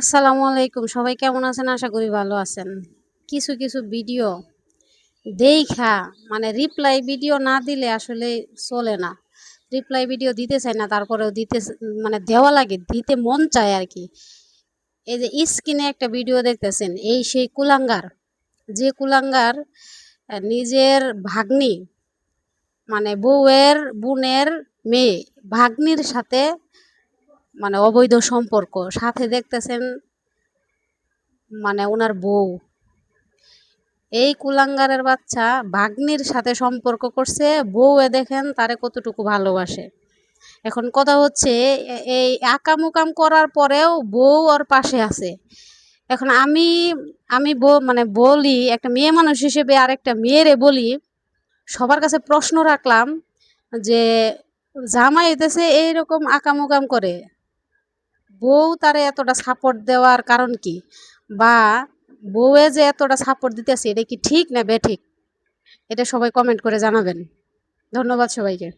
আসসালামু আলাইকুম। সবাই কেমন আছেন? আশা করি ভালো আছেন। কিছু, কিছু ভিডিও দেইখা রিপ্লাই ভিডিও না দিলে আসলে চলে না। রিপ্লাই ভিডিও দিতে চাই না, তারপরেও দেওয়া লাগে, দিতে মন চায় আরকি। এই যে স্ক্রিনে একটা ভিডিও দেখতেছেন, এই সেই কুলাঙ্গার, যে কুলাঙ্গার নিজের ভাগ্নি বউয়ের বোনের মেয়ে, ভাগ্নির সাথে অবৈধ সম্পর্ক, সাথে দেখতেছেন উনার বউ। এই কুলাঙ্গারের বাচ্চা ভাগ্নির সাথে সম্পর্ক করছে, বউয়ে দেখেন তারে কতটুকু ভালোবাসে। এখন কথা হচ্ছে, এই আকাম-উকাম করার পরেও বউ ওর পাশে আছে। এখন আমি আমি বলি, একটা মেয়ে মানুষ হিসেবে আরেকটা মেয়েরে বলি, সবার কাছে প্রশ্ন রাখলাম যে জামাই হইতেছে এইরকম আকাম-উকাম করে, বউ তারে এতটা সাপোর্ট দেওয়ার কারণ কি? বা বউয়ে যে এতটা সাপোর্ট দিতেছে, এটা কি ঠিক না বেঠিক? এটা সবাই কমেন্ট করে জানাবেন। ধন্যবাদ সবাইকে।